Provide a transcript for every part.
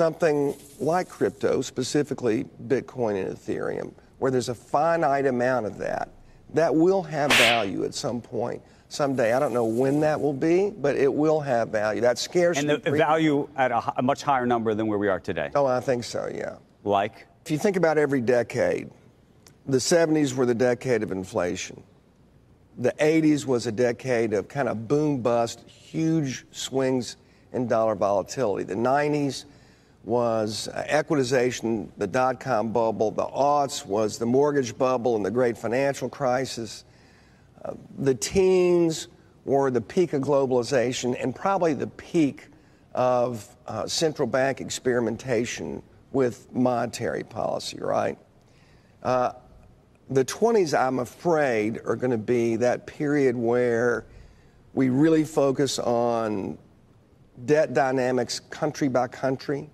Something like crypto, specifically Bitcoin and Ethereum, where there's a finite amount of that will have value at some point, someday. I don't know when that will be, but it will have value. That's scarcity. And the value at a much higher number than where we are today. Oh, I think so, yeah. Like? If you think about every decade, the 70s were the decade of inflation. The 80s was a decade of kind of boom-bust, huge swings in dollar volatility. The 90s was equitization, the dot-com bubble. The aughts was the mortgage bubble and the great financial crisis. The teens were the peak of globalization and probably the peak of central bank experimentation with monetary policy, right? The 20s, I'm afraid, are going to be that period where we really focus on debt dynamics country by country,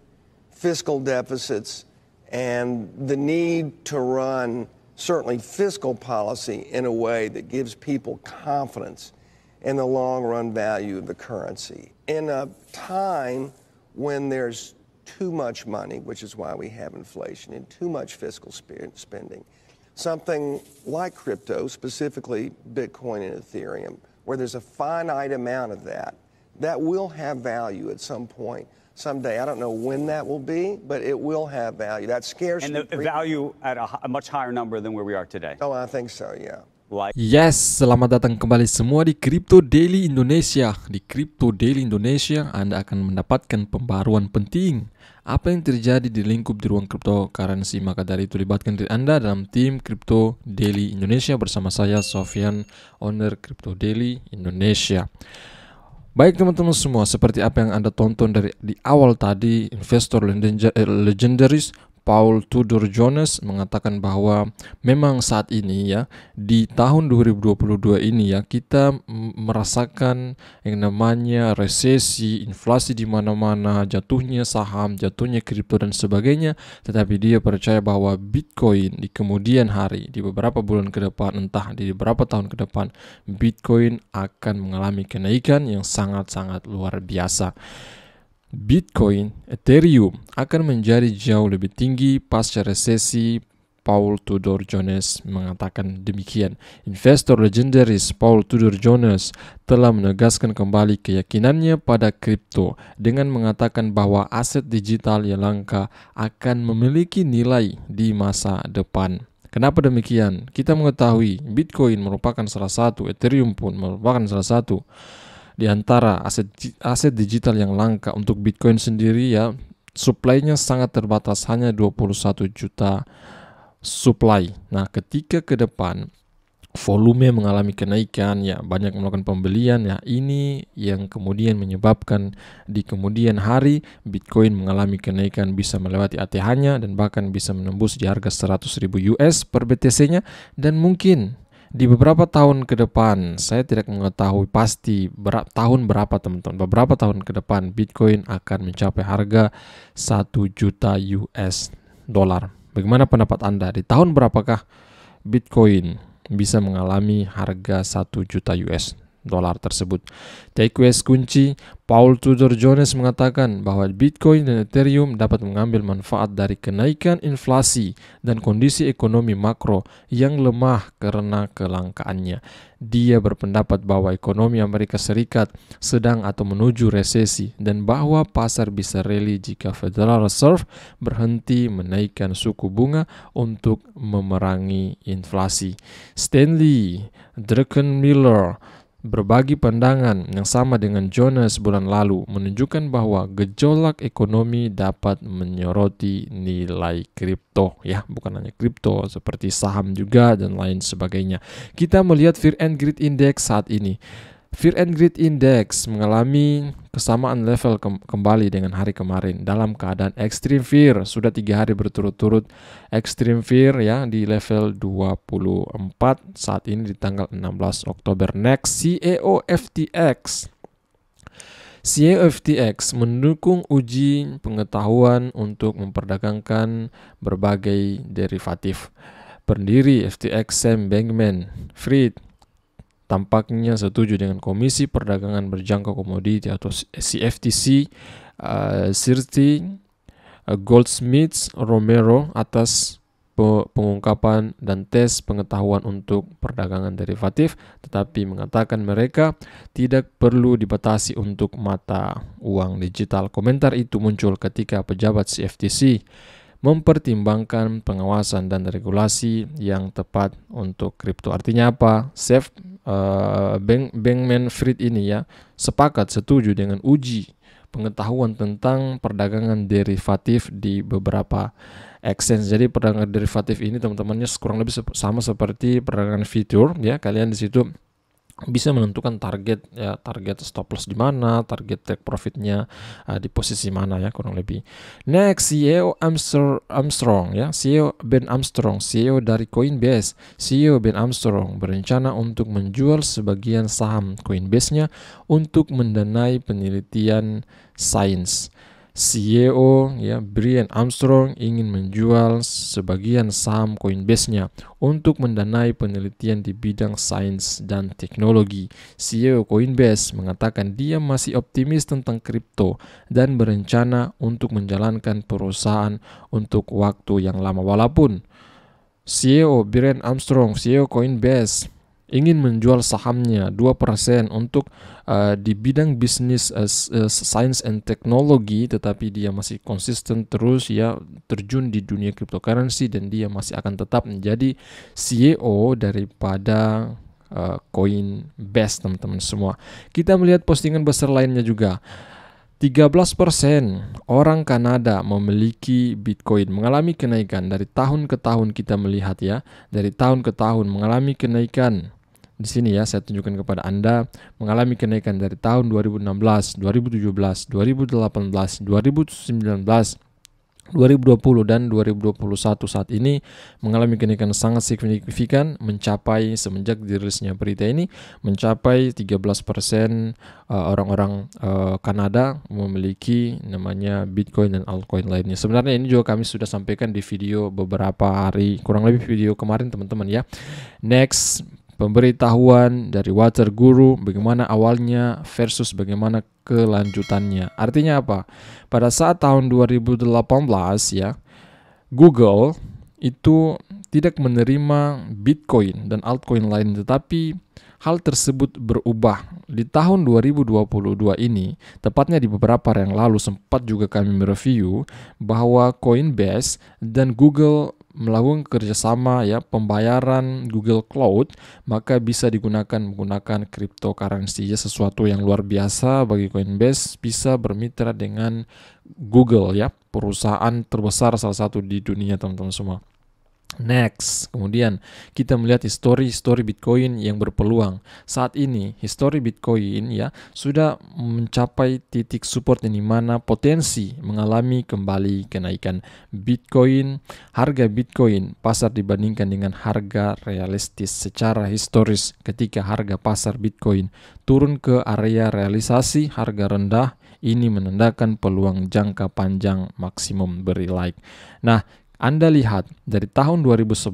fiscal deficits, and the need to run certainly fiscal policy in a way that gives people confidence in the long-run value of the currency. In a time when there's too much money, which is why we have inflation, and too much fiscal spending, something like crypto, specifically Bitcoin and Ethereum, where there's a finite amount of that will have value at some point, someday. I don't know when that will be, but it will have value. That's scarcity. And the value at a much higher number than where we are today. Oh, I think so, yeah. Yes, selamat datang kembali semua di Crypto Daily Indonesia. Di Crypto Daily Indonesia, Anda akan mendapatkan pembaruan penting. Apa yang terjadi di lingkup di ruang cryptocurrency, maka dari itu libatkan diri Anda dalam tim Crypto Daily Indonesia bersama saya, Sofyan, owner Crypto Daily Indonesia. Baik teman-teman semua, seperti apa yang Anda tonton dari di awal tadi, investor legendaris Paul Tudor Jones mengatakan bahwa memang saat ini ya, di tahun 2022 ini ya, kita merasakan yang namanya resesi, inflasi di mana-mana, jatuhnya saham, jatuhnya kripto dan sebagainya, tetapi dia percaya bahwa Bitcoin di kemudian hari, di beberapa bulan ke depan, entah di beberapa tahun ke depan, Bitcoin akan mengalami kenaikan yang sangat-sangat luar biasa. Bitcoin, Ethereum akan menjadi jauh lebih tinggi pasca resesi. Paul Tudor Jones mengatakan demikian. Investor legendaris Paul Tudor Jones telah menegaskan kembali keyakinannya pada kripto dengan mengatakan bahwa aset digital yang langka akan memiliki nilai di masa depan. Kenapa demikian? Kita mengetahui Bitcoin merupakan salah satu, Ethereum pun merupakan salah satu di antara aset digital yang langka. Untuk Bitcoin sendiri ya, supply-nya sangat terbatas, hanya 21 juta supply. Nah, ketika ke depan volume mengalami kenaikan ya, banyak melakukan pembelian ya, ini yang kemudian menyebabkan di kemudian hari Bitcoin mengalami kenaikan, bisa melewati ATH-nya dan bahkan bisa menembus di harga 100.000 US per BTC-nya. Dan mungkin di beberapa tahun ke depan, saya tidak mengetahui pasti tahun berapa teman-teman, beberapa tahun ke depan Bitcoin akan mencapai harga 1 juta US dollar. Bagaimana pendapat Anda? Di tahun berapakah Bitcoin bisa mengalami harga 1 juta US dollar tersebut? TQS kunci Paul Tudor Jones mengatakan bahwa Bitcoin dan Ethereum dapat mengambil manfaat dari kenaikan inflasi dan kondisi ekonomi makro yang lemah karena kelangkaannya. Dia berpendapat bahwa ekonomi Amerika Serikat sedang atau menuju resesi dan bahwa pasar bisa rally jika Federal Reserve berhenti menaikkan suku bunga untuk memerangi inflasi. Stanley Druckenmiller berbagi pandangan yang sama dengan Jones bulan lalu, menunjukkan bahwa gejolak ekonomi dapat menyoroti nilai kripto ya, bukan hanya kripto, seperti saham juga dan lain sebagainya. Kita melihat Fear and Greed Index saat ini. Fear and Greed Index mengalami kesamaan level kembali dengan hari kemarin dalam keadaan extreme fear. Sudah 3 hari berturut-turut extreme fear ya, di level 24 saat ini di tanggal 16 Oktober. Next, CEO FTX mendukung uji pengetahuan untuk memperdagangkan berbagai derivatif. Pendiri FTX Sam Bankman-Fried tampaknya setuju dengan Komisi Perdagangan Berjangka Komoditi atau CFTC Goldsmith Romero atas pengungkapan dan tes pengetahuan untuk perdagangan derivatif, tetapi mengatakan mereka tidak perlu dibatasi untuk mata uang digital. Komentar itu muncul ketika pejabat CFTC mempertimbangkan pengawasan dan regulasi yang tepat untuk kripto. Artinya apa? Bankman-Fried ini ya setuju dengan uji pengetahuan tentang perdagangan derivatif di beberapa exchange. Jadi perdagangan derivatif ini teman-temannya kurang lebih sama seperti perdagangan future ya. Kalian di situ bisa menentukan target ya, target stop loss di mana, target take profitnya di posisi mana ya, kurang lebih. Next, CEO Armstrong ya, CEO Ben Armstrong, CEO dari Coinbase. CEO Ben Armstrong berencana untuk menjual sebagian saham Coinbase-nya untuk mendanai penelitian sains. CEO ya Brian Armstrong ingin menjual sebagian saham Coinbase-nya untuk mendanai penelitian di bidang sains dan teknologi. CEO Coinbase mengatakan dia masih optimis tentang kripto dan berencana untuk menjalankan perusahaan untuk waktu yang lama. Walaupun CEO Brian Armstrong, CEO Coinbase ingin menjual sahamnya 2% untuk di bidang bisnis science and technology, tetapi dia masih konsisten terus ya terjun di dunia cryptocurrency dan dia masih akan tetap menjadi CEO daripada Coinbase, teman-teman semua. Kita melihat postingan besar lainnya juga. 13% orang Kanada memiliki Bitcoin, mengalami kenaikan dari tahun ke tahun. Kita melihat ya, dari tahun ke tahun mengalami kenaikan. Di sini ya saya tunjukkan kepada Anda, mengalami kenaikan dari tahun 2016, 2017, 2018, 2019, 2020 dan 2021 saat ini mengalami kenaikan sangat signifikan, mencapai semenjak dirilisnya berita ini mencapai 13% orang-orang Kanada memiliki namanya Bitcoin dan altcoin lainnya. Sebenarnya ini juga kami sudah sampaikan di video beberapa hari, kurang lebih video kemarin teman-teman ya. Next, pemberitahuan dari Water Guru bagaimana awalnya versus bagaimana kelanjutannya. Artinya apa? Pada saat tahun 2018 ya, Google itu tidak menerima Bitcoin dan altcoin lain, tetapi hal tersebut berubah di tahun 2022 ini, tepatnya di beberapa hari yang lalu sempat juga kami mereview bahwa Coinbase dan Google melakukan kerjasama ya, pembayaran Google Cloud, maka bisa menggunakan cryptocurrency ya, sesuatu yang luar biasa bagi Coinbase bisa bermitra dengan Google ya, perusahaan terbesar salah satu di dunia teman-teman semua. Next, kemudian kita melihat histori Bitcoin yang berpeluang. Saat ini histori Bitcoin ya sudah mencapai titik support di mana potensi mengalami kembali kenaikan. Bitcoin, harga Bitcoin pasar dibandingkan dengan harga realistis secara historis. Ketika harga pasar Bitcoin turun ke area realisasi harga rendah, ini menandakan peluang jangka panjang maksimum beri like. Nah, Anda lihat dari tahun 2011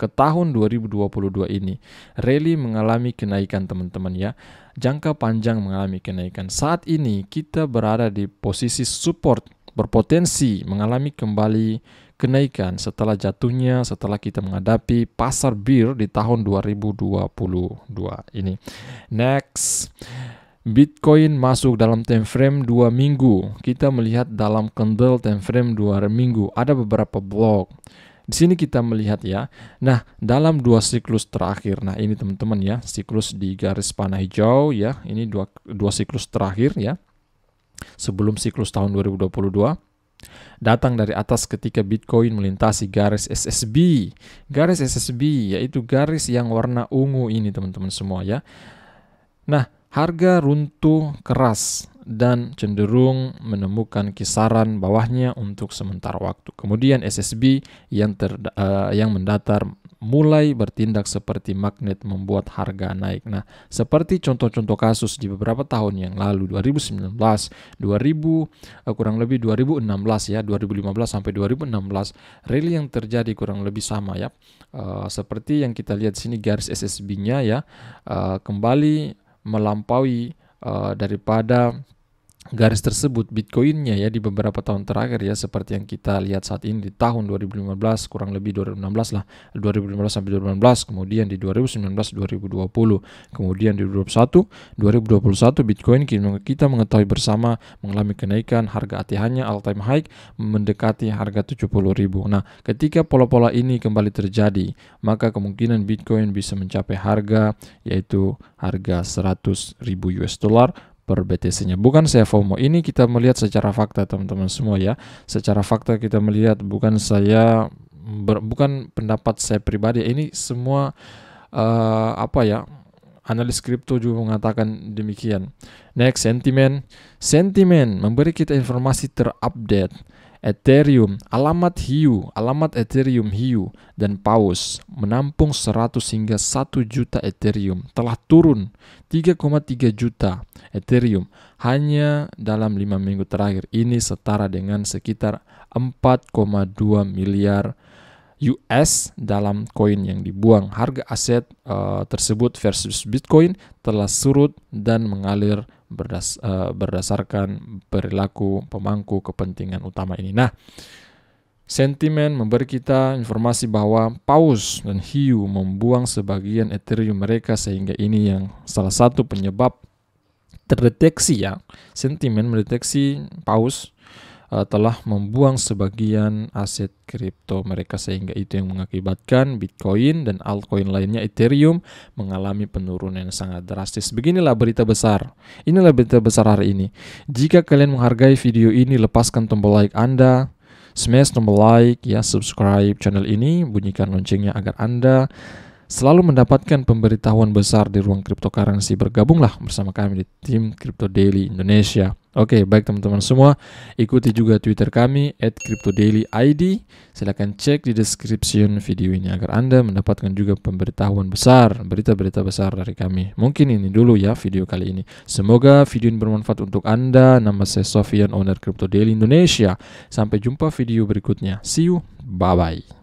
ke tahun 2022 ini, rally mengalami kenaikan teman-teman ya. Jangka panjang mengalami kenaikan. Saat ini kita berada di posisi support, berpotensi mengalami kembali kenaikan setelah jatuhnya, setelah kita menghadapi pasar bear di tahun 2022 ini. Next, Bitcoin masuk dalam time frame 2 minggu. Kita melihat dalam candle time frame 2 minggu. Ada beberapa blok. Di sini kita melihat ya. Nah, dalam 2 siklus terakhir. Nah, ini teman-teman ya, siklus di garis panah hijau ya. Ini dua siklus terakhir ya. Sebelum siklus tahun 2022. Datang dari atas ketika Bitcoin melintasi garis SSB. Garis SSB yaitu garis yang warna ungu ini teman-teman semua ya. Nah, harga runtuh keras dan cenderung menemukan kisaran bawahnya untuk sementara waktu. Kemudian SSB yang mendatar mulai bertindak seperti magnet membuat harga naik. Nah, seperti contoh-contoh kasus di beberapa tahun yang lalu, 2019, kurang lebih 2016 ya, 2015 sampai 2016, rally yang terjadi kurang lebih sama ya. Seperti yang kita lihat sini garis SSB-nya ya, kembali melampaui daripada garis tersebut Bitcoinnya ya di beberapa tahun terakhir ya, seperti yang kita lihat saat ini di tahun 2015, kurang lebih 2016 lah, 2015 sampai 2016, kemudian di 2019 2020, kemudian di 2021 Bitcoin kita mengetahui bersama mengalami kenaikan, harga ATH-nya all time high mendekati harga 70.000. Nah, ketika pola-pola ini kembali terjadi, maka kemungkinan Bitcoin bisa mencapai harga yaitu harga 100.000 US dollar per BTC-nya. Bukan saya FOMO, ini kita melihat secara fakta teman-teman semua ya. Secara fakta kita melihat, bukan bukan pendapat saya pribadi. Ini semua analis kripto juga mengatakan demikian. Next, sentimen memberi kita informasi terupdate. Ethereum, alamat Ethereum Hiu dan Paus menampung 100 hingga 1 juta Ethereum, telah turun 3,3 juta Ethereum hanya dalam 5 minggu terakhir. Ini setara dengan sekitar 4,2 miliar US dalam koin yang dibuang. Harga aset tersebut versus Bitcoin telah surut dan mengalir berdasarkan perilaku pemangku kepentingan utama ini. Nah, sentimen memberi kita informasi bahwa Paus dan Hiu membuang sebagian Ethereum mereka, sehingga ini yang salah satu penyebab terdeteksi ya. Sentimen mendeteksi Paus telah membuang sebagian aset kripto mereka, sehingga itu yang mengakibatkan Bitcoin dan altcoin lainnya Ethereum mengalami penurunan yang sangat drastis. Beginilah berita besar. Inilah berita besar hari ini. Jika kalian menghargai video ini, lepaskan tombol like Anda, smash tombol like ya, subscribe channel ini, bunyikan loncengnya agar Anda selalu mendapatkan pemberitahuan besar di ruang cryptocurrency. Bergabunglah bersama kami di tim Crypto Daily Indonesia. Oke, baik teman-teman semua, ikuti juga Twitter kami @CryptoDailyID. Silakan cek di description video ini agar Anda mendapatkan juga pemberitahuan besar, berita-berita besar dari kami. Mungkin ini dulu ya video kali ini. Semoga video ini bermanfaat untuk Anda. Nama saya Sofyan, owner Crypto Daily Indonesia. Sampai jumpa video berikutnya. See you, bye-bye.